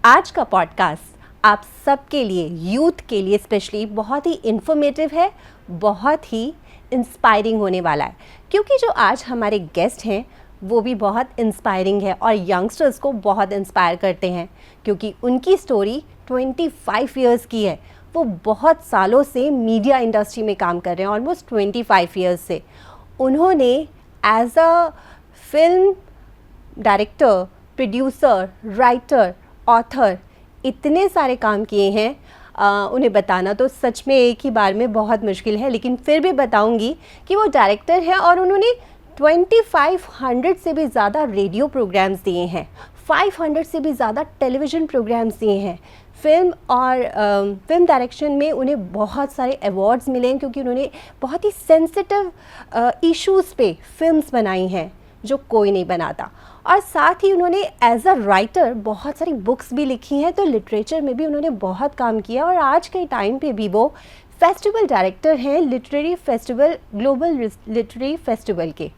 आज का पॉडकास्ट आप सबके लिए, यूथ के लिए स्पेशली बहुत ही इन्फॉर्मेटिव है, बहुत ही इंस्पायरिंग होने वाला है, क्योंकि जो आज हमारे गेस्ट हैं वो भी बहुत इंस्पायरिंग है और यंगस्टर्स को बहुत इंस्पायर करते हैं, क्योंकि उनकी स्टोरी 25 इयर्स की है। वो बहुत सालों से मीडिया इंडस्ट्री में काम कर रहे हैं, ऑलमोस्ट 25 इयर्स से। उन्होंने as a film director, producer, writer, author इतने सारे काम किए हैं, उन्हें बताना तो सच में एक ही बार में बहुत मुश्किल है, लेकिन फिर भी बताऊंगी कि वो डायरेक्टर है और उन्होंने 2500 से भी ज़्यादा रेडियो प्रोग्राम्स दिए हैं, 500 से भी ज़्यादा टेलीविज़न प्रोग्राम्स दिए हैं। फिल्म और फिल्म डायरेक्शन में उन्हें बहुत सारे अवार्ड्स मिले हैं, क्योंकि उन्होंने बहुत ही सेंसिटिव इश्यूज़ पे फिल्म्स बनाई हैं जो कोई नहीं बनाता। और साथ ही उन्होंने एज अ राइटर बहुत सारी बुक्स भी लिखी हैं, तो लिटरेचर में भी उन्होंने बहुत काम किया और आज के टाइम पे भी वो फेस्टिवल डायरेक्टर हैं literary festival, global literary festival के।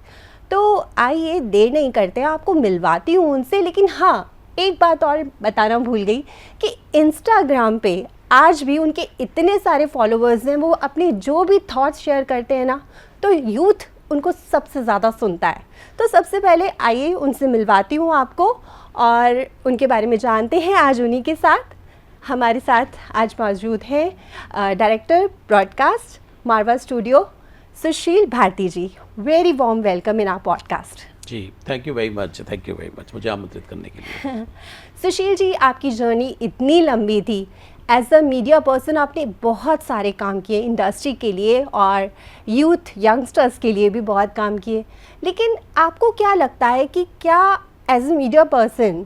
तो आइए देर नहीं करते, आपको मिलवाती हूँ उनसे। लेकिन हाँ, एक बात और बताना भूल गई कि इंस्टाग्राम पे आज भी उनके इतने सारे फॉलोअर्स हैं, वो अपने जो भी थॉट्स शेयर करते हैं ना, तो यूथ उनको सबसे ज़्यादा सुनता है। तो सबसे पहले आइए उनसे मिलवाती हूँ आपको और उनके बारे में जानते हैं। आज उन्हीं के साथ हमारे साथ आज मौजूद हैं director broadcast Marwah studio Sushil Bharti ji. Very warm welcome in our podcast. जी, थैंक यू वेरी मच मुझे आमंत्रित करने के लिए। सुशील जी, आपकी जर्नी इतनी लंबी थी। एज अ मीडिया पर्सन आपने बहुत सारे काम किए इंडस्ट्री के लिए और यूथ यंगस्टर्स के लिए भी बहुत काम किए, लेकिन आपको क्या लगता है कि क्या एज अ मीडिया पर्सन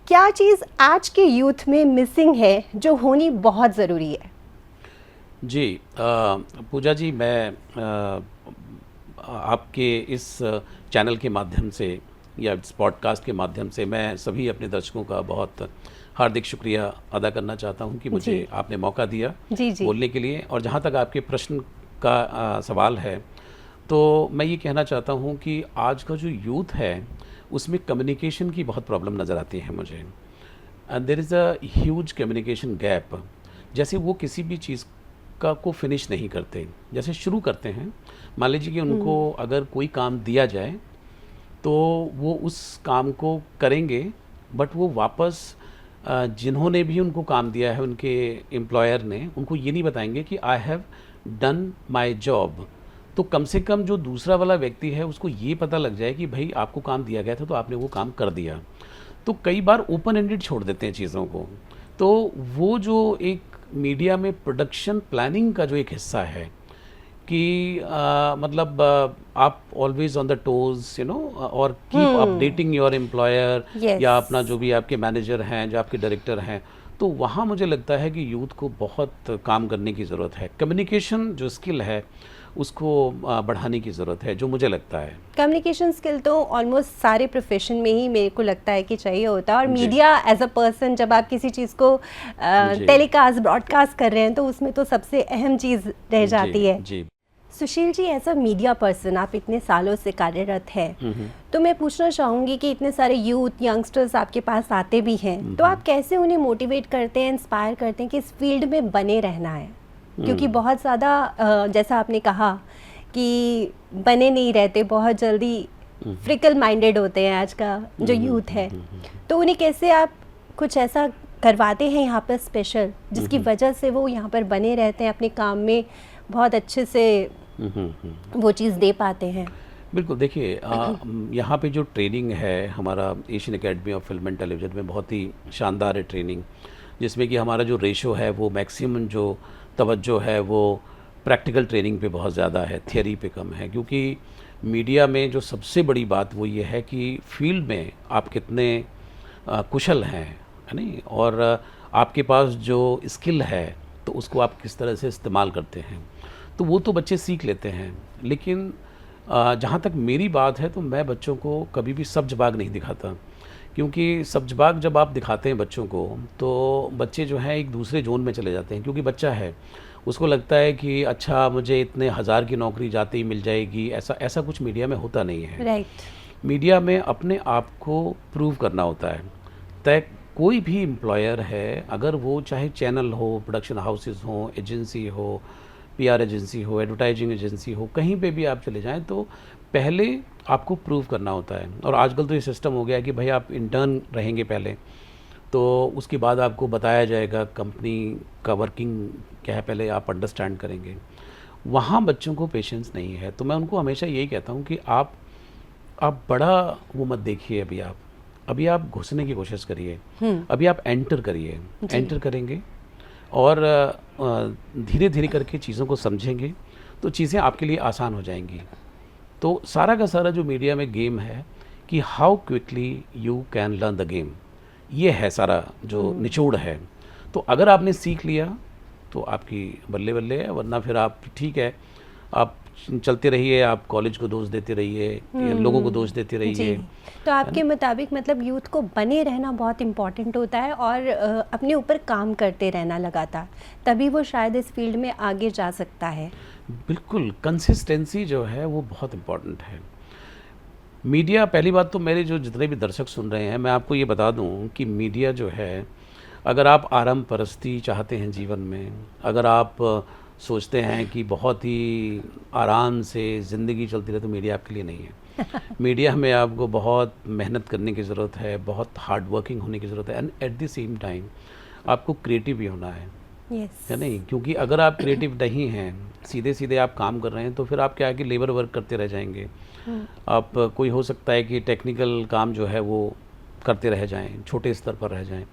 क्या चीज़ आज के यूथ में मिसिंग है जो होनी बहुत ज़रूरी है? जी पूजा जी, मैं आपके इस चैनल के माध्यम से या इस पॉडकास्ट के माध्यम से मैं सभी अपने दर्शकों का बहुत हार्दिक शुक्रिया अदा करना चाहता हूं कि मुझे आपने मौका दिया जी। बोलने के लिए। और जहां तक आपके प्रश्न का सवाल है, तो मैं ये कहना चाहता हूं कि आज का जो यूथ है उसमें कम्युनिकेशन की बहुत प्रॉब्लम नज़र आती है मुझे। And there is a huge communication gap. जैसे वो किसी भी चीज़ को फिनिश नहीं करते, जैसे शुरू करते हैं, मान लीजिए कि उनको अगर कोई काम दिया जाए तो वो उस काम को करेंगे, बट वो वापस जिन्होंने भी उनको काम दिया है, उनके एम्प्लॉयर ने, उनको ये नहीं बताएंगे कि I have done my job. तो कम से कम जो दूसरा वाला व्यक्ति है उसको ये पता लग जाए कि भाई आपको काम दिया गया था तो आपने वो काम कर दिया। तो कई बार ओपन एंडेड छोड़ देते हैं चीज़ों को। तो वो जो एक मीडिया में प्रोडक्शन प्लानिंग का जो एक हिस्सा है कि मतलब आप ऑलवेज ऑन द टोज और कीप अपडेटिंग योर एम्प्लॉयर या अपना जो भी आपके मैनेजर हैं, जो आपके डायरेक्टर हैं, तो वहाँ मुझे लगता है कि यूथ को बहुत काम करने की ज़रूरत है। कम्युनिकेशन जो स्किल है उसको बढ़ाने की ज़रूरत है, जो मुझे लगता है। कम्युनिकेशन स्किल तो ऑलमोस्ट सारे प्रोफेशन में ही मेरे को लगता है कि चाहिए होता है, और मीडिया एज अ पर्सन जब आप किसी चीज़ को टेलीकास्ट, ब्रॉडकास्ट कर रहे हैं तो उसमें तो सबसे अहम चीज़ रह जाती है। जी। Sushil ji, as a media person आप इतने सालों से कार्यरत हैं, तो मैं पूछना चाहूँगी कि इतने सारे यूथ यंगस्टर्स आपके पास आते भी हैं, तो आप कैसे उन्हें मोटिवेट करते हैं, इंस्पायर करते हैं कि इस फील्ड में बने रहना है? क्योंकि बहुत ज़्यादा जैसा आपने कहा कि बने नहीं रहते, बहुत जल्दी फ्रिकल माइंडेड होते हैं आज का जो यूथ है, तो उन्हें कैसे आप कुछ ऐसा करवाते हैं यहाँ पर स्पेशल जिसकी वजह से वो यहाँ पर बने रहते हैं, अपने काम में बहुत अच्छे से वो चीज़ दे पाते हैं? बिल्कुल, देखिए यहाँ पे जो ट्रेनिंग है हमारा Asian academy of film and television में बहुत ही शानदार है ट्रेनिंग, जिसमें कि हमारा जो रेशो है वो मैक्सिमम जो तवज्जो है वो प्रैक्टिकल ट्रेनिंग पे बहुत ज़्यादा है, थियरी पे कम है। क्योंकि मीडिया में जो सबसे बड़ी बात वो ये है कि फील्ड में आप कितने कुशल हैं, है नहीं, और आपके पास जो स्किल है तो उसको आप किस तरह से इस्तेमाल करते हैं, तो वो तो बच्चे सीख लेते हैं। लेकिन जहाँ तक मेरी बात है तो मैं बच्चों को कभी भी सब्ज-बाग नहीं दिखाता, क्योंकि सब्ज-बाग जब आप दिखाते हैं बच्चों को तो बच्चे जो हैं एक दूसरे जोन में चले जाते हैं। क्योंकि बच्चा है, उसको लगता है कि अच्छा मुझे इतने हज़ार की नौकरी जाते ही मिल जाएगी, ऐसा कुछ मीडिया में होता नहीं है। राइट। मीडिया में अपने आप को प्रूव करना होता है, तय कोई भी एम्प्लॉयर है, अगर वो चाहे चैनल हो, प्रोडक्शन हाउसेस हो, एजेंसी हो, पीआर एजेंसी हो, एडवर्टाइजिंग एजेंसी हो, कहीं पे भी आप चले जाएं तो पहले आपको प्रूव करना होता है। और आजकल तो ये सिस्टम हो गया है कि भाई आप इंटर्न रहेंगे पहले, तो उसके बाद आपको बताया जाएगा कंपनी का वर्किंग क्या है, पहले आप अंडरस्टैंड करेंगे। वहाँ बच्चों को पेशेंस नहीं है, तो मैं उनको हमेशा यही कहता हूँ कि आप बड़ा वो मत देखिए। अभी आप घुसने की कोशिश करिए, अभी आप एंटर करिए। एंटर करेंगे और धीरे धीरे करके चीज़ों को समझेंगे तो चीज़ें आपके लिए आसान हो जाएंगी। तो सारा का सारा जो मीडिया में गेम है कि how quickly you can learn the game, ये है सारा जो निचोड़ है। तो अगर आपने सीख लिया तो आपकी बल्ले बल्ले है, वरना फिर आप ठीक है, आप चलते रहिए, आप कॉलेज को दोष देते रहिए, लोगों को दोष देते रहिए। तो आपके मुताबिक मतलब यूथ को बने रहना बहुत इम्पॉर्टेंट होता है और अपने ऊपर काम करते रहना लगातार, तभी वो शायद इस फील्ड में आगे जा सकता है। बिल्कुल, कंसिस्टेंसी जो है वो बहुत इम्पॉर्टेंट है। मीडिया, पहली बात तो मेरे जो जितने भी दर्शक सुन रहे हैं, मैं आपको ये बता दूं कि मीडिया जो है, अगर आप आराम परस्ती चाहते हैं जीवन में, अगर आप सोचते हैं कि बहुत ही आराम से ज़िंदगी चलती रहे, तो मीडिया आपके लिए नहीं है। मीडिया में आपको बहुत मेहनत करने की ज़रूरत है, बहुत हार्ड वर्किंग होने की ज़रूरत है, and at the same time आपको क्रिएटिव भी होना है। है नहीं? क्योंकि अगर आप क्रिएटिव नहीं हैं, सीधे सीधे आप काम कर रहे हैं, तो फिर आप क्या है कि लेबर वर्क करते रह जाएंगे। आप कोई हो सकता है कि टेक्निकल काम जो है वो करते रह जाएं, छोटे स्तर पर रह जाएं।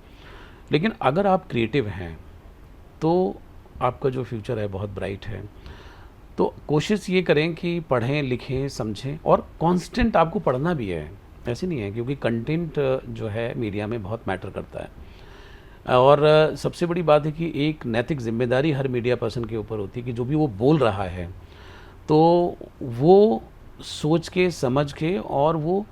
लेकिन अगर आप क्रिएटिव हैं तो आपका जो फ्यूचर है बहुत ब्राइट है। तो कोशिश ये करें कि पढ़ें, लिखें, समझें, और कांस्टेंट आपको पढ़ना भी है, ऐसे नहीं है, क्योंकि कंटेंट जो है मीडिया में बहुत मैटर करता है। और सबसे बड़ी बात है कि एक नैतिक जिम्मेदारी हर मीडिया पर्सन के ऊपर होती है कि जो भी वो बोल रहा है तो वो सोच के, समझ के, और वो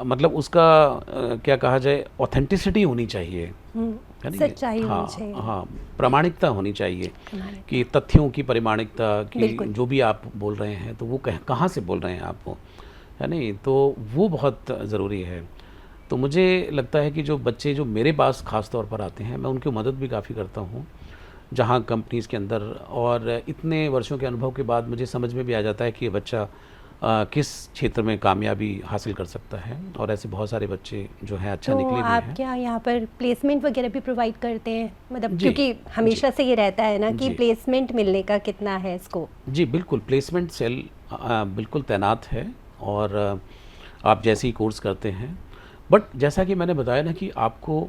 मतलब उसका क्या कहा जाए, ऑथेंटिसिटी होनी चाहिए, है नहीं? सच्चाई हाँ, होनी चाहिए। हाँ, प्रामाणिकता होनी चाहिए कि तथ्यों की प्रामाणिकता कि जो भी आप बोल रहे हैं तो वो कहाँ से बोल रहे हैं आपको, है नहीं? तो वो बहुत ज़रूरी है। तो मुझे लगता है कि जो बच्चे जो मेरे पास ख़ास तौर पर आते हैं, मैं उनकी मदद भी काफ़ी करता हूँ जहाँ कंपनीज़ के अंदर, और इतने वर्षों के अनुभव के बाद मुझे समझ में भी आ जाता है कि ये बच्चा किस क्षेत्र में कामयाबी हासिल कर सकता है, और ऐसे बहुत सारे बच्चे जो हैं अच्छा निकले भी हैं। आप क्या यहाँ पर प्लेसमेंट वगैरह भी प्रोवाइड करते हैं? मतलब क्योंकि हमेशा से ये रहता है ना कि प्लेसमेंट मिलने का कितना है इसको? जी बिल्कुल, प्लेसमेंट सेल बिल्कुल तैनात है, और आप जैसे ही कोर्स करते हैं, बट जैसा कि मैंने बताया ना कि आपको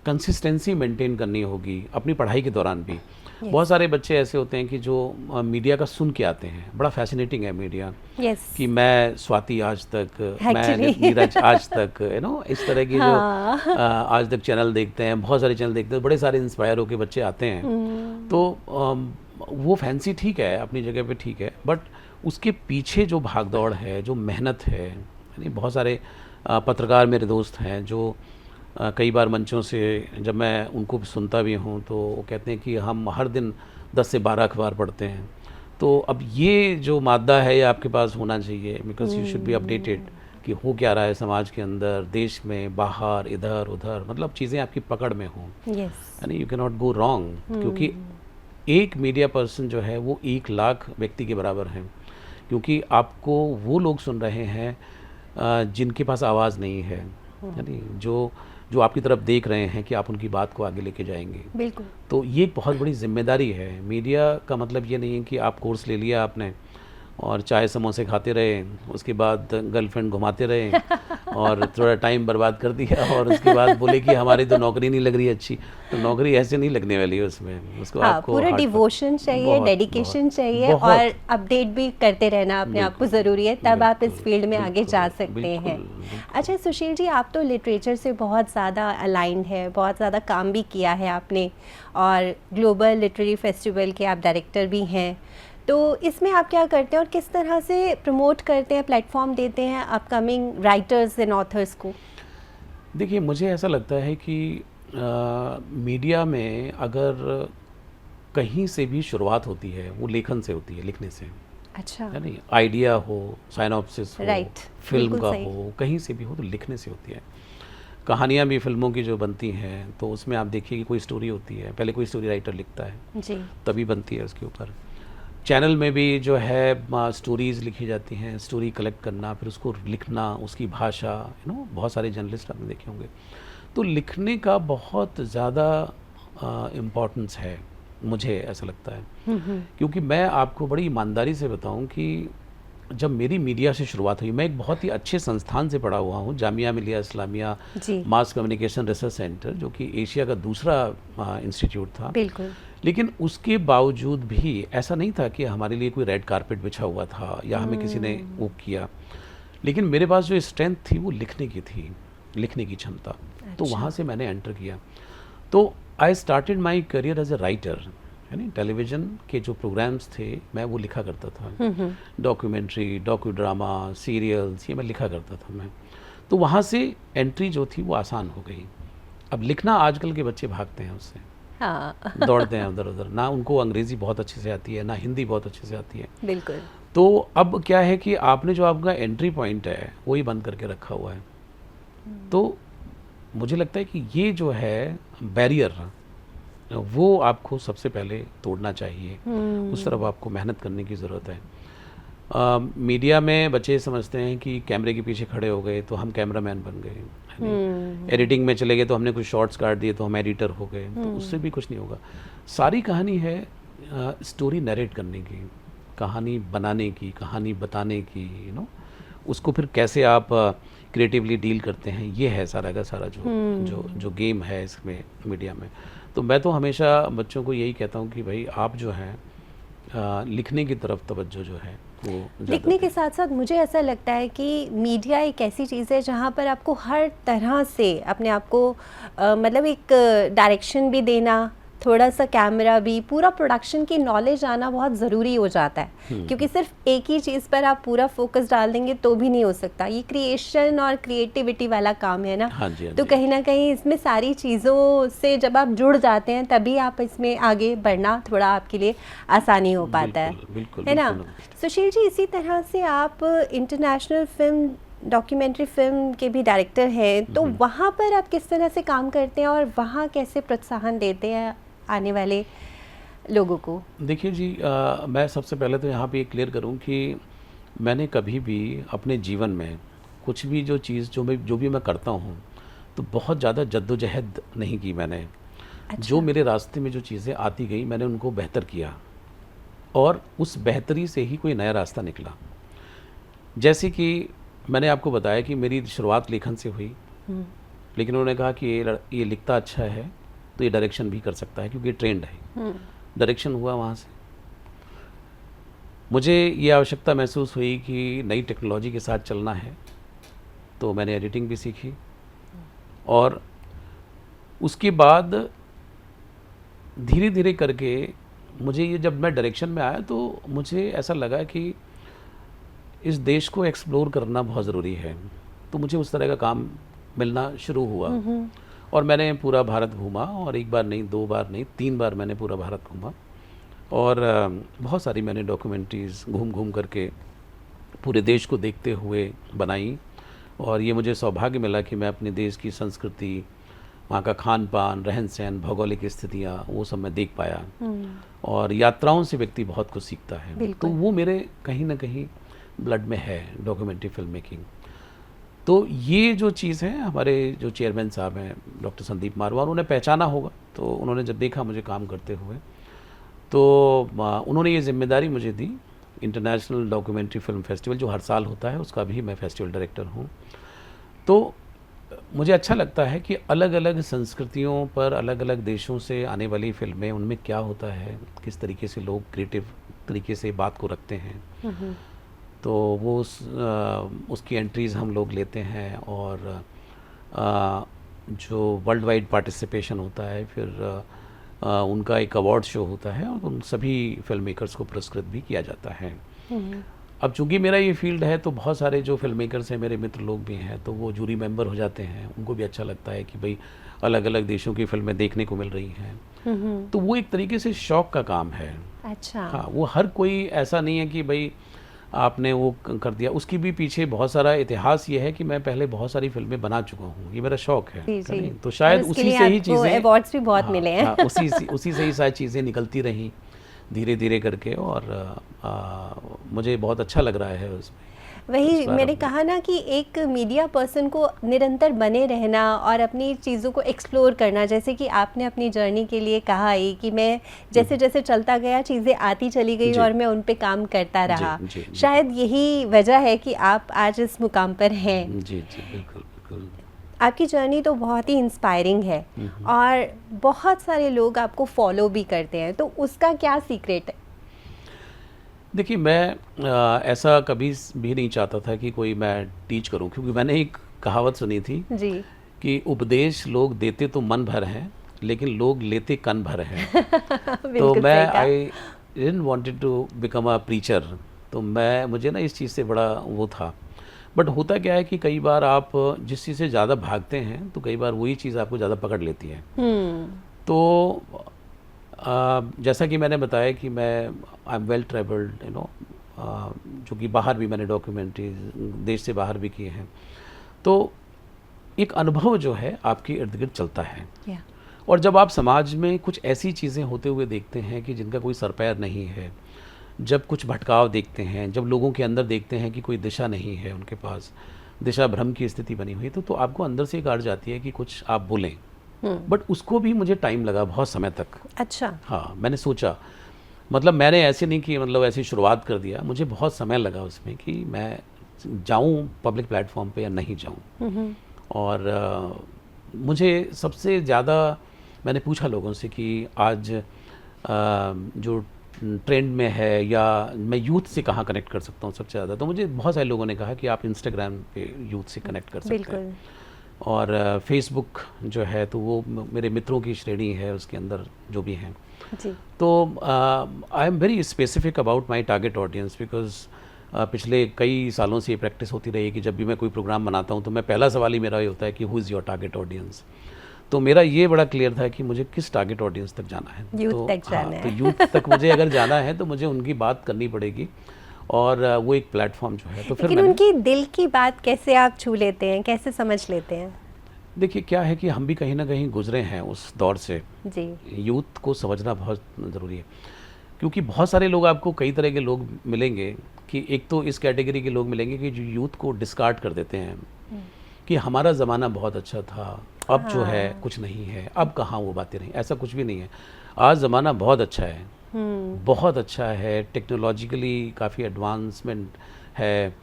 कंसिस्टेंसी मेंटेन करनी होगी अपनी पढ़ाई के दौरान भी। बहुत सारे बच्चे ऐसे होते हैं कि जो मीडिया का सुन के आते हैं, बड़ा फैसिनेटिंग है मीडिया, कि मैं स्वाति आज तक, मैं नीरज आज तक, इस तरह की जो आज तक चैनल देखते हैं, बहुत सारे चैनल देखते हैं, बड़े सारे इंस्पायर होके बच्चे आते हैं। तो वो फैंसी ठीक है, अपनी जगह पे ठीक है, बट उसके पीछे जो भागदौड़ है, जो मेहनत है, बहुत सारे पत्रकार मेरे दोस्त हैं जो कई बार मंचों से जब मैं उनको सुनता भी हूँ तो वो कहते हैं कि हम हर दिन 10 से 12 अखबार पढ़ते हैं। तो अब ये जो मादा है ये आपके पास होना चाहिए, because you should be updated कि हो क्या रहा है समाज के अंदर, देश में, बाहर, इधर उधर, मतलब चीज़ें आपकी पकड़ में हों, यानी you can not go wrong. क्योंकि एक मीडिया पर्सन जो है वो 1 लाख व्यक्ति के बराबर हैं, क्योंकि आपको वो लोग सुन रहे हैं जिनके पास आवाज़ नहीं है, यानी जो आपकी तरफ देख रहे हैं कि आप उनकी बात को आगे लेके जाएंगे। बिल्कुल। तो ये एक बहुत बड़ी जिम्मेदारी है। मीडिया का मतलब ये नहीं है कि आप कोर्स ले लिया आपने और चाय समोसे खाते रहे, उसके बाद गर्लफ्रेंड घुमाते रहे और थोड़ा टाइम बर्बाद कर दिया, और उसके बाद बोले कि हमारी तो नौकरी नहीं लग रही अच्छी। तो नौकरी ऐसे नहीं लगने वाली है उसमें, उसको आपको पूरा डिवोशन चाहिए, डेडिकेशन चाहिए, और अपडेट भी करते रहना अपने आप को ज़रूरी है, तब आप इस फील्ड में आगे जा सकते हैं। अच्छा सुशील जी, आप तो लिटरेचर से बहुत ज़्यादा अलाइंड है, बहुत ज़्यादा काम भी किया है आपने, और ग्लोबल लिटरेरी फेस्टिवल के आप डायरेक्टर भी हैं। तो इसमें आप क्या करते हैं और किस तरह से प्रमोट करते हैं, प्लेटफॉर्म देते हैं अपकमिंग राइटर्स एंड ऑथर्स को? देखिए, मुझे ऐसा लगता है कि मीडिया में अगर कहीं से भी शुरुआत होती है वो लेखन से होती है, लिखने से। अच्छा, यानी आइडिया हो, साइनॉप्सिस हो, राइट, फिल्म का हो, कहीं से भी हो तो लिखने से होती है। कहानियाँ भी फिल्मों की जो बनती हैं तो उसमें आप देखिए कि कोई स्टोरी होती है, पहले कोई स्टोरी राइटर लिखता है जी। तभी बनती है उसके ऊपर। चैनल में भी जो है स्टोरीज़ लिखी जाती हैं, स्टोरी कलेक्ट करना, फिर उसको लिखना, उसकी भाषा, बहुत सारे जर्नलिस्ट आपने देखे होंगे। तो लिखने का बहुत ज़्यादा इम्पोर्टेंस है, मुझे ऐसा लगता है। क्योंकि मैं आपको बड़ी ईमानदारी से बताऊं कि जब मेरी मीडिया से शुरुआत हुई, मैं एक बहुत ही अच्छे संस्थान से पढ़ा हुआ हूँ, जामिया मिलिया इस्लामिया जी। मास कम्युनिकेशन रिसर्च सेंटर, जो कि एशिया का दूसरा इंस्टीट्यूट था। बिल्कुल। लेकिन उसके बावजूद भी ऐसा नहीं था कि हमारे लिए कोई रेड कारपेट बिछा हुआ था या हमें किसी ने वो किया। लेकिन मेरे पास जो स्ट्रेंथ थी वो लिखने की थी, लिखने की क्षमता। तो अच्छा। वहाँ से मैंने एंटर किया। तो I started my career as a writer, यानी टेलीविज़न के जो प्रोग्राम्स थे मैं वो लिखा करता था, डॉक्यूमेंट्री, डॉक्यू ड्रामा, सीरियल्स, ये मैं लिखा करता था मैं। तो वहाँ से एंट्री जो थी वो आसान हो गई। अब लिखना आजकल के बच्चे भागते हैं उससे, हाँ। दौड़ते हैं उधर उधर, ना उनको अंग्रेज़ी बहुत अच्छे से आती है, ना हिंदी बहुत अच्छे से आती है। बिल्कुल। तो अब क्या है कि आपने जो आपका एंट्री पॉइंट है वही बंद करके रखा हुआ है। तो मुझे लगता है कि ये जो है बैरियर, वो आपको सबसे पहले तोड़ना चाहिए, उस तरफ आपको मेहनत करने की ज़रूरत है। मीडिया में बच्चे समझते हैं कि कैमरे के पीछे खड़े हो गए तो हम कैमरामैन बन गए, एडिटिंग में चले गए तो हमने कुछ शॉर्ट्स काट दिए तो हम एडिटर हो गए, तो उससे भी कुछ नहीं होगा। सारी कहानी है स्टोरी नरेट करने की, कहानी बनाने की, कहानी बताने की, उसको फिर कैसे आप क्रिएटिवली डील करते हैं, ये है सारा का सारा जो गेम है इसमें मीडिया में। तो मैं तो हमेशा बच्चों को यही कहता हूँ कि भाई आप जो है लिखने की तरफ तवज्जो जो है वो लिखने के साथ साथ मुझे ऐसा लगता है कि मीडिया एक ऐसी चीज़ है जहाँ पर आपको हर तरह से अपने आप को मतलब एक डायरेक्शन भी देना, थोड़ा सा कैमरा भी, पूरा प्रोडक्शन की नॉलेज आना बहुत ज़रूरी हो जाता है। क्योंकि सिर्फ एक ही चीज़ पर आप पूरा फोकस डाल देंगे तो भी नहीं हो सकता। ये क्रिएशन और क्रिएटिविटी वाला काम है ना। हाँ जी, हाँ तो जी। कहीं ना कहीं इसमें सारी चीज़ों से जब आप जुड़ जाते हैं तभी आप इसमें आगे बढ़ना थोड़ा आपके लिए आसानी हो पाता है, बिल्कुल, है ना। बिल्कुल। सुशील जी, इसी तरह से आप इंटरनेशनल फिल्म, डॉक्यूमेंट्री फिल्म के भी डायरेक्टर हैं, तो वहाँ पर आप किस तरह से काम करते हैं और वहाँ कैसे प्रोत्साहन देते हैं आने वाले लोगों को? देखिए जी, मैं सबसे पहले तो यहाँ पे ये क्लियर करूँ कि मैंने कभी भी अपने जीवन में कुछ भी जो भी मैं करता हूँ तो बहुत ज़्यादा जद्दोजहद नहीं की मैंने। अच्छा। जो मेरे रास्ते में जो चीज़ें आती गई मैंने उनको बेहतर किया और उस बेहतरी से ही कोई नया रास्ता निकला। जैसे कि मैंने आपको बताया कि मेरी शुरुआत लेखन से हुई, लेकिन उन्होंने कहा कि ये लिखता अच्छा है तो ये डायरेक्शन भी कर सकता है क्योंकि ये ट्रेंड है। डायरेक्शन हुआ वहाँ से। मुझे ये आवश्यकता महसूस हुई कि नई टेक्नोलॉजी के साथ चलना है, तो मैंने एडिटिंग भी सीखी और उसके बाद धीरे धीरे करके मुझे ये, जब मैं डायरेक्शन में आया तो मुझे ऐसा लगा कि इस देश को एक्सप्लोर करना बहुत ज़रूरी है। तो मुझे उस तरह का काम मिलना शुरू हुआ और मैंने पूरा भारत घूमा, और एक बार नहीं, 2 बार नहीं, 3 बार मैंने पूरा भारत घूमा और बहुत सारी मैंने डॉक्यूमेंट्रीज़ घूम घूम करके पूरे देश को देखते हुए बनाई। और ये मुझे सौभाग्य मिला कि मैं अपने देश की संस्कृति, वहाँ का खान पान, रहन सहन, भौगोलिक स्थितियाँ, वो सब मैं देख पाया। और यात्राओं से व्यक्ति बहुत कुछ सीखता है, तो वो मेरे कहीं ना कहीं ब्लड में है, डॉक्यूमेंट्री फिल्म मेकिंग। तो ये जो चीज़ है, हमारे जो चेयरमैन साहब हैं डॉक्टर संदीप मारवा, उन्होंने पहचाना होगा। तो उन्होंने जब देखा मुझे काम करते हुए तो उन्होंने ये जिम्मेदारी मुझे दी। इंटरनेशनल डॉक्यूमेंट्री फिल्म फेस्टिवल जो हर साल होता है उसका भी मैं फेस्टिवल डायरेक्टर हूँ। तो मुझे अच्छा लगता है कि अलग अलग संस्कृतियों पर, अलग अलग देशों से आने वाली फिल्में, उनमें क्या होता है, किस तरीके से लोग क्रिएटिव तरीके से बात को रखते हैं, तो वो उसकी एंट्रीज़ हम लोग लेते हैं। और जो वर्ल्ड वाइड पार्टिसिपेशन होता है, फिर उनका एक अवार्ड शो होता है और उन सभी फिल्म मेकर्स को पुरस्कृत भी किया जाता है। अब चूंकि मेरा ये फील्ड है तो बहुत सारे जो फिल्म मेकर्स हैं, मेरे मित्र लोग भी हैं, तो वो जूरी मेंबर हो जाते हैं। उनको भी अच्छा लगता है कि भाई अलग अलग देशों की फिल्में देखने को मिल रही हैं। तो वो एक तरीके से शौक का काम है। अच्छा। हाँ, वो हर कोई ऐसा नहीं है कि भाई आपने वो कर दिया, उसकी भी पीछे बहुत सारा इतिहास ये है कि मैं पहले बहुत सारी फिल्में बना चुका हूँ, ये मेरा शौक है। जी जी। तो शायद और उसके उसी लिए से ही आपको चीज़ें, अवार्ड्स भी बहुत हाँ, मिले हैं। हाँ, उसी से ही शायद चीज़ें निकलती रहीं धीरे धीरे करके, और मुझे बहुत अच्छा लग रहा है उसमें। वही मैंने कहा ना कि एक मीडिया पर्सन को निरंतर बने रहना और अपनी चीज़ों को एक्सप्लोर करना, जैसे कि आपने अपनी जर्नी के लिए कहा ही कि मैं जैसे जैसे चलता गया चीज़ें आती चली गई और मैं उन पे काम करता रहा। जी, शायद यही वजह है कि आप आज इस मुकाम पर हैं। जी जी, बिल्कुल बिल्कुल। आपकी जर्नी तो बहुत ही इंस्पायरिंग है और बहुत सारे लोग आपको फॉलो भी करते हैं, तो उसका क्या सीक्रेट है? देखिए, मैं ऐसा कभी भी नहीं चाहता था कि कोई मैं टीच करूं, क्योंकि मैंने एक कहावत सुनी थी जी। कि उपदेश लोग देते तो मन भर हैं, लेकिन लोग लेते कन भर हैं। तो बिल्कुल मैं सही कहा। I didn't wanted to become a preacher, तो मुझे ना इस चीज़ से बड़ा वो था। बट होता क्या है कि कई बार आप जिस चीज़ से ज़्यादा भागते हैं तो कई बार वही चीज़ आपको ज़्यादा पकड़ लेती है। तो जैसा कि मैंने बताया कि मैं आई एम वेल ट्रेवल्ड, जो कि बाहर भी मैंने डॉक्यूमेंट्रीज देश से बाहर भी किए हैं, तो एक अनुभव जो है आपके इर्द गिर्द चलता है। और जब आप समाज में कुछ ऐसी चीज़ें होते हुए देखते हैं कि जिनका कोई सर पैर नहीं है, जब कुछ भटकाव देखते हैं, जब लोगों के अंदर देखते हैं कि कोई दिशा नहीं है उनके पास, दिशा भ्रम की स्थिति बनी हुई है, तो आपको अंदर से एक अर्ज आती है कि कुछ आप बोलें। बट उसको भी मुझे टाइम लगा, बहुत समय तक। अच्छा। हाँ, मैंने सोचा, मतलब मैंने ऐसे नहीं कि मतलब ऐसी शुरुआत कर दिया, मुझे बहुत समय लगा उसमें कि मैं जाऊं पब्लिक प्लेटफॉर्म पे या नहीं जाऊं। और मुझे सबसे ज़्यादा मैंने पूछा लोगों से कि आज जो ट्रेंड में है या मैं यूथ से कहाँ कनेक्ट कर सकता हूँ सबसे ज़्यादा, तो मुझे बहुत सारे लोगों ने कहा कि आप इंस्टाग्राम पे यूथ से कनेक्ट कर सकते हैं, और फेसबुक जो है तो वो मेरे मित्रों की श्रेणी है, उसके अंदर जो भी हैं जी। तो I am very specific about my target audience, because पिछले कई सालों से ये प्रैक्टिस होती रही है कि जब भी मैं कोई प्रोग्राम बनाता हूँ तो मैं पहला सवाल ही मेरा ये होता है कि who is your target audience. तो मेरा ये बड़ा क्लियर था कि मुझे किस टारगेट ऑडियंस तक जाना है, यूथ तक जाना है। तो यूथ तक मुझे अगर जाना है तो मुझे उनकी बात करनी पड़ेगी, और वो एक प्लेटफॉर्म जो है। तो फिर लेकिन उनकी दिल की बात कैसे आप छू लेते हैं, कैसे समझ लेते हैं? देखिए, क्या है कि हम भी कहीं ना कहीं गुजरे हैं उस दौर से। जी। यूथ को समझना बहुत ज़रूरी है, क्योंकि बहुत सारे लोग आपको कई तरह के लोग मिलेंगे कि एक तो इस कैटेगरी के लोग मिलेंगे कि जो यूथ को डिस्कार्ड कर देते हैं कि हमारा ज़माना बहुत अच्छा था, अब जो है कुछ नहीं है, अब कहाँ वो बातें रहीं। ऐसा कुछ भी नहीं है, आज ज़माना बहुत अच्छा है, बहुत अच्छा है, टेक्नोलॉजिकली काफ़ी एडवांसमेंट है,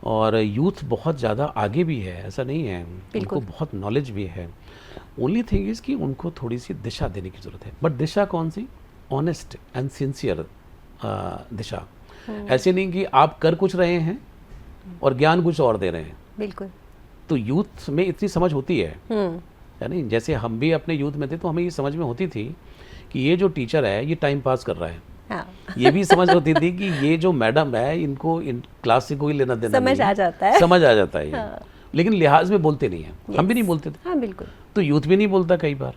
और यूथ बहुत ज़्यादा आगे भी है, ऐसा नहीं है, उनको बहुत नॉलेज भी है। ओनली थिंग इज़ कि उनको थोड़ी सी दिशा देने की ज़रूरत है। बट दिशा कौन सी? ऑनेस्ट एंड सिंसियर दिशा। ऐसे नहीं कि आप कर कुछ रहे हैं और ज्ञान कुछ और दे रहे हैं। बिल्कुल। तो यूथ में इतनी समझ होती है, यानी जैसे हम भी अपने यूथ में थे तो हमें ये समझ में होती थी कि ये जो टीचर है ये टाइम पास कर रहा है। हाँ। ये भी समझ होती थी कि ये जो मैडम है इनको इन क्लास से कोई लेना देना समझ नहीं आ जाता है। समझ आ जाता है ये। हाँ। लेकिन लिहाज में बोलते नहीं हैं, हम भी नहीं बोलते थे। हाँ बिल्कुल। तो यूथ भी नहीं बोलता कई बार।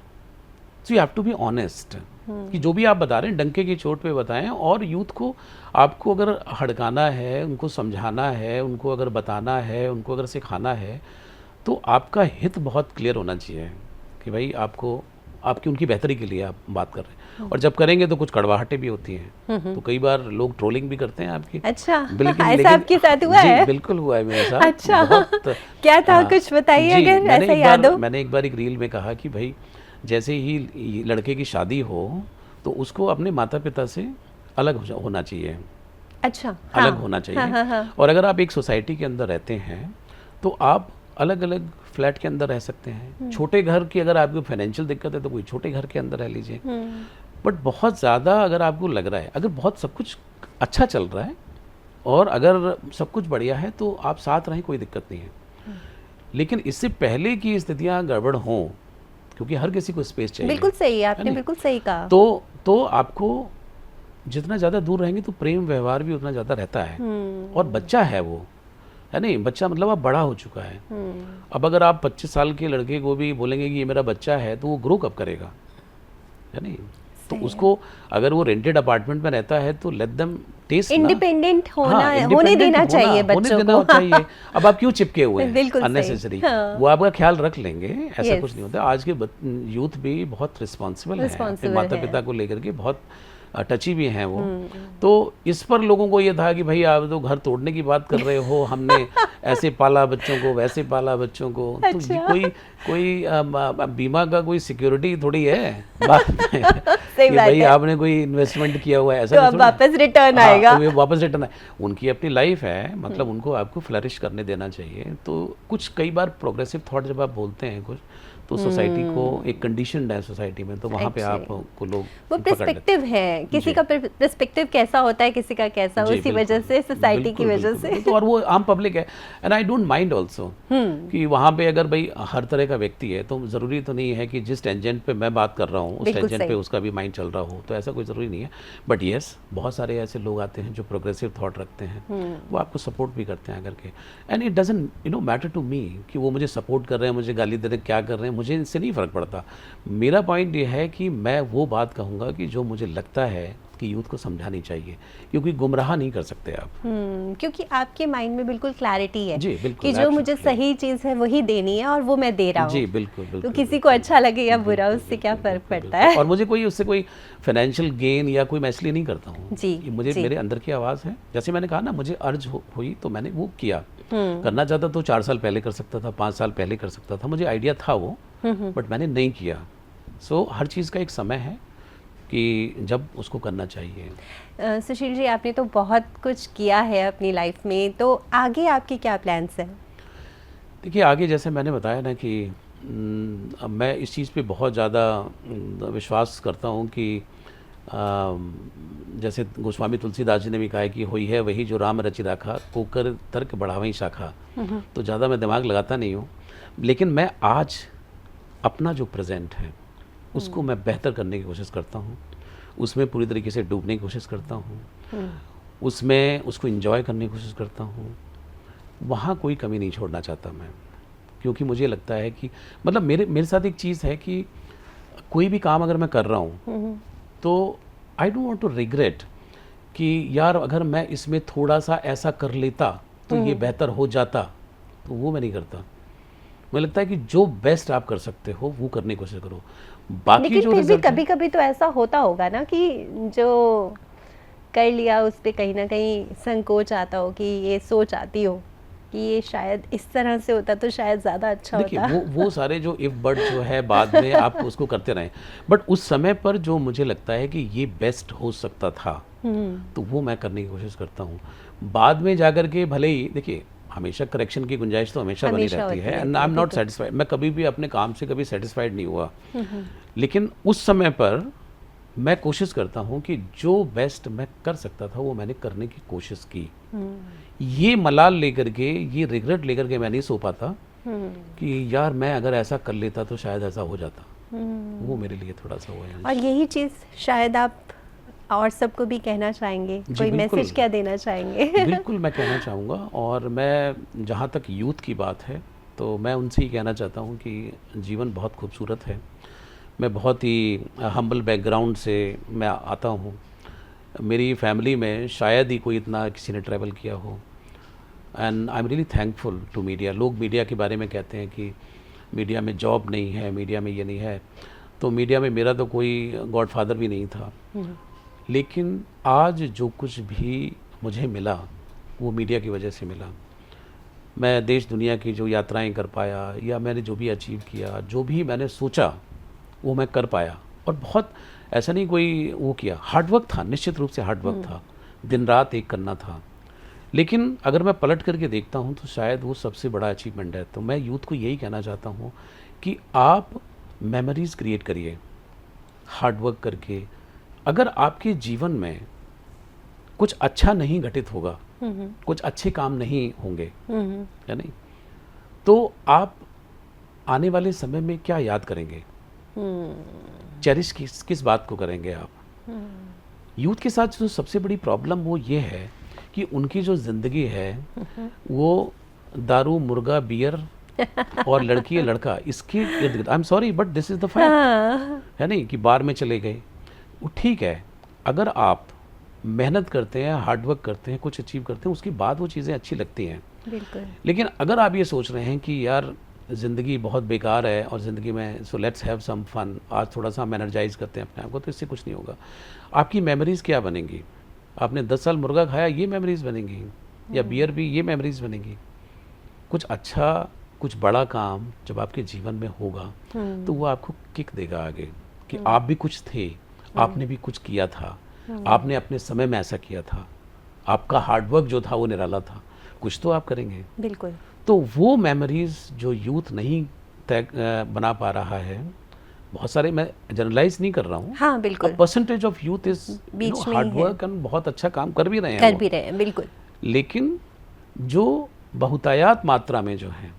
So you have to be honest कि जो भी आप बता रहे हैं डंके की चोट पे बताएं, और यूथ को आपको अगर हड़काना है, उनको समझाना है, उनको अगर बताना है, उनको अगर सिखाना है, तो आपका हित बहुत क्लियर होना चाहिए कि भाई आपको आपकी उनकी बेहतरी के लिए आप बात कर रहे हैं। और जब करेंगे तो कुछ कड़वाहटें भी होती हैं, तो कई बार लोग ट्रोलिंग भी करते हैं आपकी। अच्छा, बिल्कुल। ऐसा आपके साथ हुआ है? बिल्कुल हुआ है मेरे साथ। अच्छा, बहुत, क्या था कुछ बताइए अगर ऐसा याद हो। मैंने एक बार एक रील में कहा कि भाई जैसे ही लड़के की शादी हो तो उसको अपने माता पिता से अलग होना चाहिए। अच्छा। अलग होना चाहिए। और अगर आप एक सोसाइटी के अंदर रहते हैं तो आप अलग अलग फ्लैट के अंदर रह सकते हैं। छोटे घर की अगर आपको फाइनेंशियल दिक्कत है तो कोई छोटे घर के अंदर रह लीजिए। बट बहुत ज़्यादा अगर आपको लग रहा है, अगर बहुत सब कुछ अच्छा चल रहा है और अगर सब कुछ बढ़िया है तो आप साथ रहें, कोई दिक्कत नहीं है। लेकिन इससे पहले की स्थितियाँ गड़बड़ हों, क्योंकि हर किसी को स्पेस चाहिए। बिल्कुल सही है, आपने बिल्कुल सही कहा। तो आपको जितना ज़्यादा दूर रहेंगे तो प्रेम व्यवहार भी उतना ज़्यादा रहता है। और बच्चा है वो, है नहीं, बच्चा मतलब आप बड़ा हो चुका है। अब अगर आप 25 साल के लड़के को भी बोलेंगे कि ये मेरा बच्चा है तो वो ग्रो कब करेगा, है नहीं। तो उसको अगर वो रेंटेड अपार्टमेंट में रहता है तो लेट देम टेस्ट इंडिपेंडेंट होने देना चाहिए बच्चों को। चाहिए। अब आप क्यों चिपके हुए हैं बिल्कुल सही। अननेसेसरी? हाँ। वो आपका ख्याल रख लेंगे, ऐसा Yes. कुछ नहीं होता। आज के यूथ भी बहुत रिस्पॉन्सिबल है, अपने माता पिता को लेकर के बहुत टची भी हैं वो। तो इस पर लोगों को ये था कि भाई आप तो घर तोड़ने की बात कर रहे हो, हमने ऐसे पाला बच्चों को, वैसे पाला बच्चों को। तो ये कोई बीमा का कोई सिक्योरिटी थोड़ी है बात में कि भाई आपने कोई इन्वेस्टमेंट किया हुआ है, ऐसा तो अब वापस रिटर्न आएगा। तो वापस रिटर्न आए। उनकी अपनी लाइफ है, मतलब उनको आपको फ्लरिश करने देना चाहिए। तो कुछ कई बार प्रोग्रेसिव थॉट जब आप बोलते हैं कुछ, तो सोसाइटी को एक कंडीशन है सोसाइटी में, तो वहाँ पे आपको लोग वो पर्सपेक्टिव है, किसी का पर्सपेक्टिव कैसा होता है, किसी का कैसा, उसी वजह से सोसाइटी की वजह से। तो और वो आम पब्लिक है, and I don't mind also कि वहाँ पे अगर भाई हर तरह का व्यक्ति है, तो ज़रूरी तो नहीं है कि जिस टेंजेंट पे मैं बात कर रहा हूँ उस टेंजेंट पे उसका भी माइंड चल रहा हो, तो ऐसा कोई ज़रूरी नहीं है। बट येस, बहुत सारे ऐसे लोग आते हैं जो प्रोग्रेसिव थॉट रखते हैं, वो आपको सपोर्ट भी करते हैं करके। And it doesn't matter to me कि वो मुझे सपोर्ट कर रहे हैं, मुझे गाली दे रहे हैं, क्या कर रहे हैं, मुझे इससे नहीं फ़र्क पड़ता। मेरा पॉइंट ये है कि मैं वो बात कहूँगा कि जो मुझे लगता है कि यूथ को समझानी चाहिए, क्योंकि गुमराह नहीं कर सकते आप। क्योंकि आपके माइंड में बिल्कुल क्लैरिटी है जी, बिल्कुल, कि जो मुझे सही चीज़ है वही देनी है और वो मैं दे रहा हूँ। जी बिल्कुल, बिल्कुल। तो किसी को अच्छा लगे या बुरा, उससे क्या फ़र्क पड़ता है। और मुझे कोई उससे कोई फाइनेंशियल गेन या कोई, मैं इसलिए नहीं करता हूँ जी, मुझे मेरे अंदर की आवाज़ है। जैसे मैंने कहा ना, मुझे अर्ज हुई तो मैंने वो किया। करना चाहता तो 4 साल पहले कर सकता था, 5 साल पहले कर सकता था, मुझे आइडिया था वो, बट मैंने नहीं किया। सो हर चीज़ का एक समय है कि जब उसको करना चाहिए। सुशील जी, आपने तो बहुत कुछ किया है अपनी लाइफ में, तो आगे आपके क्या प्लान्स हैं? देखिए, आगे जैसे मैंने बताया ना कि अब मैं इस चीज़ पे बहुत ज़्यादा विश्वास करता हूँ कि जैसे गोस्वामी तुलसीदास जी ने भी कहा है कि होई है वही जो राम रचि राखा, कोकर तर्क बढ़ावई शाखा। तो ज़्यादा मैं दिमाग लगाता नहीं हूँ, लेकिन मैं आज अपना जो प्रेजेंट है उसको मैं बेहतर करने की कोशिश करता हूँ, उसमें पूरी तरीके से डूबने की कोशिश करता हूँ, उसमें उसको एंजॉय करने की कोशिश करता हूँ। वहाँ कोई कमी नहीं छोड़ना चाहता मैं, क्योंकि मुझे लगता है कि मतलब मेरे साथ एक चीज़ है कि कोई भी काम अगर मैं कर रहा हूँ तो I don't want to regret कि यार अगर मैं इसमें थोड़ा सा ऐसा कर लेता तो ये बेहतर हो जाता, तो वो मैं नहीं करता। मुझे लगता है कि जो बेस्ट आप कर सकते हो वो करने की कोशिश करो। बाकी लेकिन जो फिर भी कभी कभी तो ऐसा होता होगा ना कि जो कर लिया उस पर कहीं ना कहीं संकोच आता हो, कि ये सोच आती हो कि ये शायद इस तरह से होता तो शायद ज़्यादा अच्छा देखिए, होता। वो सारे जो इफ बट जो है बाद में आप उसको करते रहें, बट उस समय पर जो मुझे लगता है कि ये बेस्ट हो सकता था तो वो मैं करने की कोशिश करता हूँ। बाद में जाकर के भले ही देखिए, हमेशा करेक्शन की गुंजाइश तो हमेशा बनी रहती है, and I am not satisfied. मैं कभी भी अपने काम से कभी सेटिस्फाइड नहीं हुआ, लेकिन उस समय पर मैं कोशिश करता हूँ कि जो बेस्ट मैं कर सकता था वो मैंने करने की कोशिश की। ये मलाल लेकर के, ये रिग्रेट लेकर के मैं नहीं सो पाता कि यार मैं अगर ऐसा कर लेता तो शायद ऐसा हो जाता। वो मेरे लिए थोड़ा सा हुआ है। और यही चीज़ शायद आप और सबको भी कहना चाहेंगे, कोई मैसेज क्या देना चाहेंगे? बिल्कुल मैं कहना चाहूँगा, और मैं जहाँ तक यूथ की बात है तो मैं उनसे ही कहना चाहता हूँ कि जीवन बहुत खूबसूरत है। मैं बहुत ही हम्बल बैकग्राउंड से मैं आता हूँ, मेरी फैमिली में शायद ही कोई इतना किसी ने ट्रैवल किया हो, and I am really thankful to media. लोग मीडिया के बारे में कहते हैं कि मीडिया में जॉब नहीं है, मीडिया में ये नहीं है, तो मीडिया में मेरा तो कोई गॉडफादर भी नहीं था, लेकिन आज जो कुछ भी मुझे मिला वो मीडिया की वजह से मिला। मैं देश दुनिया की जो यात्राएं कर पाया, या मैंने जो भी अचीव किया, जो भी मैंने सोचा वो मैं कर पाया। और बहुत ऐसा नहीं कोई वो किया, हार्डवर्क था, निश्चित रूप से हार्डवर्क था, दिन रात एक करना था। लेकिन अगर मैं पलट करके देखता हूँ तो शायद वो सबसे बड़ा अचीवमेंट है। तो मैं यूथ को यही कहना चाहता हूँ कि आप मेमोरीज़ क्रिएट करिए हार्डवर्क करके। अगर आपके जीवन में कुछ अच्छा नहीं घटित होगा, कुछ अच्छे काम नहीं होंगे, या नहीं, तो आप आने वाले समय में क्या याद करेंगे? चेरिश किस बात को करेंगे आप? यूथ के साथ जो सबसे बड़ी प्रॉब्लम वो ये है कि उनकी जो ज़िंदगी है वो दारू, मुर्गा, बियर और लड़की या लड़का, इसके इर्द गिर्द। I am sorry but this is the fact, है नहीं, कि बार में चले गए, वो ठीक है, अगर आप मेहनत करते हैं, हार्डवर्क करते हैं, कुछ अचीव करते हैं, उसके बाद वो चीज़ें अच्छी लगती हैं। बिल्कुल। लेकिन अगर आप ये सोच रहे हैं कि यार ज़िंदगी बहुत बेकार है और ज़िंदगी में so let's have some fun, आज थोड़ा सा हम एनर्जाइज करते हैं अपने आप को, तो इससे कुछ नहीं होगा। आपकी मेमोरीज़ क्या बनेंगी? आपने 10 साल मुर्गा खाया, ये मेमोरीज़ बनेंगी, या बियर भी, ये मेमोरीज़ बनेंगी। कुछ अच्छा, कुछ बड़ा काम जब आपके जीवन में होगा तो वो आपको किक देगा आगे कि आप भी कुछ थे, आपने भी कुछ किया था, आपने अपने समय में ऐसा किया था, आपका हार्डवर्क जो था वो निराला था, कुछ तो आप करेंगे। बिल्कुल। तो वो मेमोरीज जो यूथ नहीं तय बना पा रहा है, बहुत सारे, मैं जनरलाइज नहीं कर रहा हूँ, हाँ बिल्कुल, परसेंटेज ऑफ यूथ इज बीच में ही हार्ड है। वर्क एंड बहुत अच्छा काम कर भी रहे हैं कर वो। भी रहे हैं, बिल्कुल। लेकिन जो बहुतायात मात्रा में जो है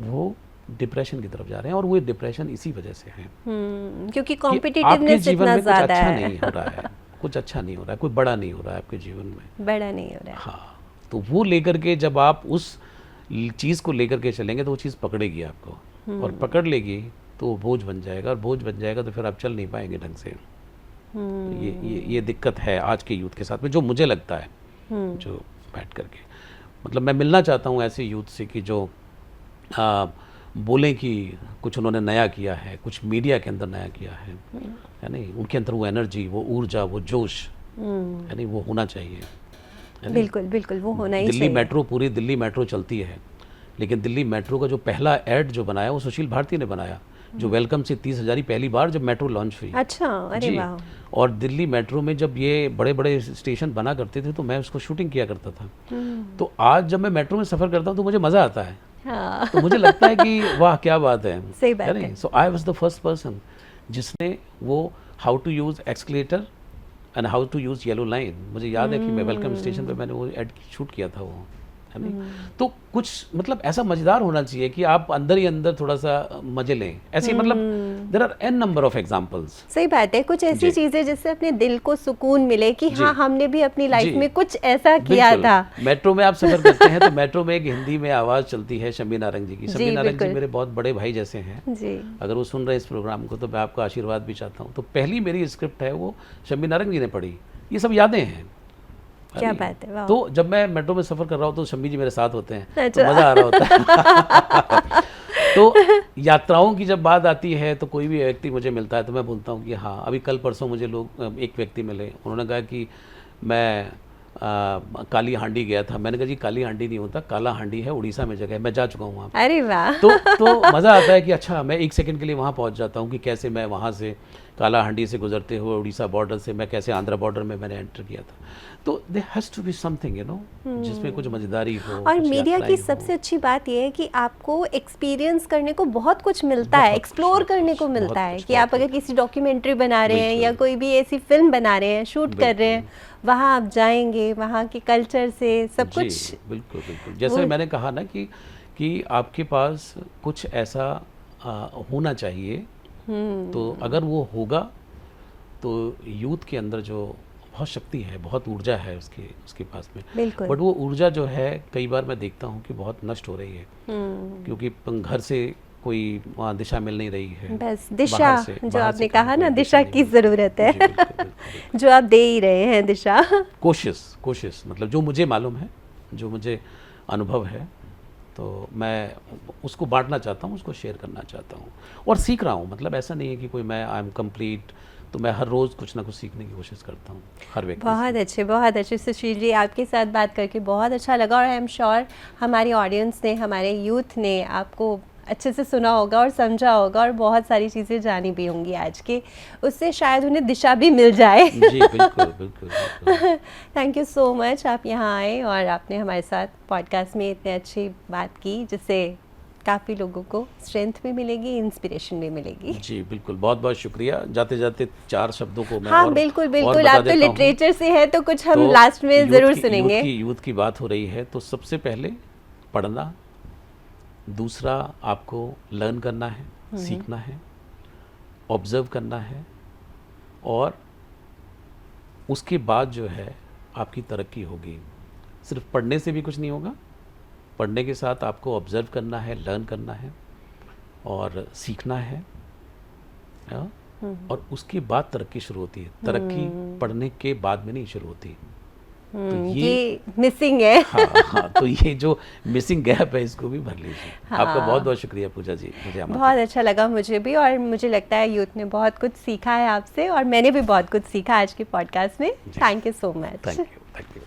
वो डिप्रेशन की तरफ जा रहे हैं, और वो डिप्रेशन इसी वजह से है क्योंकि कि आपके कॉम्पिटिटिवनेस जीवन इतना में कुछ ज़्यादा अच्छा है। नहीं हो रहा है, कुछ अच्छा नहीं हो रहा है, कोई बड़ा नहीं हो रहा है आपके जीवन में। बड़ा नहीं हो रहा है। हाँ, तो वो लेकर के जब आप उस चीज़ को लेकर के चलेंगे तो वो चीज़ पकड़ेगी आपको, और पकड़ लेगी तो वो बोझ बन जाएगा, और बोझ बन जाएगा तो फिर आप चल नहीं पाएंगे ढंग से। तो ये दिक्कत है आज के यूथ के साथ में, जो मुझे लगता है, जो बैठ करके, मतलब मैं मिलना चाहता हूँ ऐसे यूथ से कि जो बोलें कि कुछ उन्होंने नया किया है, कुछ मीडिया के अंदर नया किया है नहीं, उनके अंदर वो एनर्जी, वो ऊर्जा, वो जोश है नहीं, वो होना चाहिए, है नहीं? बिल्कुल बिल्कुल, वो होना ही दिल्ली चाहिए। मेट्रो, पूरी दिल्ली मेट्रो चलती है, लेकिन दिल्ली मेट्रो का जो पहला एड जो बनाया वो सुशील भारती ने बनाया, जो वेलकम से 30,000 पहली बार जब मेट्रो लॉन्च हुई। अच्छा, अरे जी। वाह। और दिल्ली मेट्रो में जब ये बड़े बड़े स्टेशन बना करते थे तो मैं उसको शूटिंग किया करता था। तो आज जब मैं मेट्रो में सफ़र करता हूँ तो मुझे मज़ा आता है। हाँ तो मुझे लगता है कि वाह क्या बात है, सही बात है। So I was the first person जिसने वो how to use escalator and how to use yellow line, मुझे याद है कि मैं वेलकम स्टेशन पे मैंने वो एड शूट किया था, वो है नहीं। तो कुछ मतलब ऐसा मज़ेदार होना चाहिए कि आप अंदर ही अंदर थोड़ा सा मजे लें, ऐसी मतलब there are an number of examples. सही बात है, कुछ ऐसी जी। चीजें जिससे अपने दिल को सुकून मिले कि जी। हाँ हमने भी अपनी लाइफ जी। में कुछ ऐसा किया बिल्कुल। था। मेट्रो में आप सफर करते हैं तो मेट्रो में एक हिंदी में आवाज़ चलती है शम्मी नारंग जी की। शम्मी नारंग जी बिल्कुल। मेरे बहुत बड़े भाई जैसे हैं, जी। अगर वो सुन रहे हैं इस प्रोग्राम को तो मैं आपका आशीर्वाद भी चाहता हूँ। तो पहली मेरी स्क्रिप्ट है वो शम्मी नारंग जी ने पढ़ी, ये सब यादें हैं। क्या अरे, बात है, वाह। तो जब मैं मेट्रो में सफ़र कर रहा हूँ तो शम्मी जी मेरे साथ होते हैं, तो अच्छा। मज़ा आ रहा होता है। तो यात्राओं की जब बात आती है तो कोई भी व्यक्ति मुझे मिलता है तो मैं बोलता हूँ कि हाँ, अभी कल परसों मुझे लोग, एक व्यक्ति मिले, उन्होंने कहा कि मैं काली हांडी गया था। मैंने कहा जी काली हांडी नहीं होता, काला हांडी है, उड़ीसा में जगह है, मैं जा चुका हूँ वहाँ पे। अरे वाह। तो मज़ा आता है कि अच्छा, मैं एक सेकंड के लिए वहाँ पहुँच जाता हूँ कि कैसे मैं वहाँ से काला हांडी से गुजरते हुए उड़ीसा बॉर्डर से मैं कैसे आंध्रा बॉर्डर में मैंने एंटर किया था। तो there has to be something जिसमें कुछ मज़ेदारी हो। और कुछ मीडिया की यात्राएं सबसे हों। अच्छी बात यह है कि आपको एक्सपीरियंस करने को बहुत कुछ मिलता है, बहुत एक्सप्लोर कुछ, करने बहुत को कुछ, मिलता है बहुत कि कुछ, आप अगर बहुत किसी डॉक्यूमेंट्री बना रहे हैं या बिल्कुल। कोई भी ऐसी फिल्म बना रहे हैं, शूट कर रहे हैं, वहाँ आप जाएंगे, वहाँ के कल्चर से सब जी, कुछ। बिल्कुल बिल्कुल, जैसे मैंने कहा ना कि आपके पास कुछ ऐसा होना चाहिए, तो अगर वो होगा तो यूथ के अंदर जो बहुत शक्ति है, बहुत ऊर्जा है उसके पास में, बिल्कुल। बट वो ऊर्जा जो है कई बार मैं देखता हूँ कि बहुत नष्ट हो रही है, क्योंकि घर से कोई वहाँ दिशा मिल नहीं रही है। बस दिशा, बाहर से- जो बाहर से आपने कहीं कहा कोई ना, दिशा दिशा नहीं की मिल रही। ज़रूरत है। जी, बिल्कुल, बिल्कुल। जो आप दे ही रहे हैं दिशा। कोशिश मतलब जो मुझे मालूम है, जो मुझे अनुभव है, तो मैं उसको बांटना चाहता हूँ, उसको शेयर करना चाहता हूँ, और सीख रहा हूँ। मतलब ऐसा नहीं है कि कोई मैं आई एम कंप्लीट, तो मैं हर रोज़ कुछ ना कुछ सीखने की कोशिश करता हूँ हर व्यक्ति से। बहुत अच्छे सुशील जी, आपके साथ बात करके बहुत अच्छा लगा, और आई एम श्योर हमारी ऑडियंस ने, हमारे यूथ ने आपको अच्छे से सुना होगा और समझा होगा, और बहुत सारी चीज़ें जानी भी होंगी आज के, उससे शायद उन्हें दिशा भी मिल जाए। जी बिल्कुल बिल्कुल, बिल्कुल। थैंक यू सो मच, आप यहाँ आए और आपने हमारे साथ पॉडकास्ट में इतने अच्छी बात की, जिससे काफ़ी लोगों को स्ट्रेंथ भी मिलेगी, इंस्पिरेशन भी मिलेगी। जी बिल्कुल, बहुत बहुत शुक्रिया। जाते जाते 4 शब्दों को मैं हाँ और बिल्कुल और बिल्कुल, बता आप तो देता हूँ। लिटरेचर से है तो कुछ हम तो लास्ट में ज़रूर सुनेंगे। यूथ की बात हो रही है, तो सबसे पहले पढ़ना, दूसरा आपको लर्न करना है, सीखना है, ऑब्जर्व करना है, और उसके बाद जो है आपकी तरक्की होगी। सिर्फ पढ़ने से भी कुछ नहीं होगा, पढ़ने के साथ आपको ऑब्जर्व करना है, लर्न करना है और सीखना है, और उसके बाद तरक्की शुरू होती है। तरक्की पढ़ने के बाद में नहीं शुरू होती। तो ये मिसिंग है। हाँ हाँ, तो ये जो मिसिंग गैप है इसको भी भर लीजिए। आपका बहुत बहुत शुक्रिया पूजा जी, मुझे बहुत अच्छा लगा मुझे भी, और मुझे लगता है यूथ ने बहुत कुछ सीखा है आपसे, और मैंने भी बहुत कुछ सीखा आज के पॉडकास्ट में। Thank you so much. Thank you.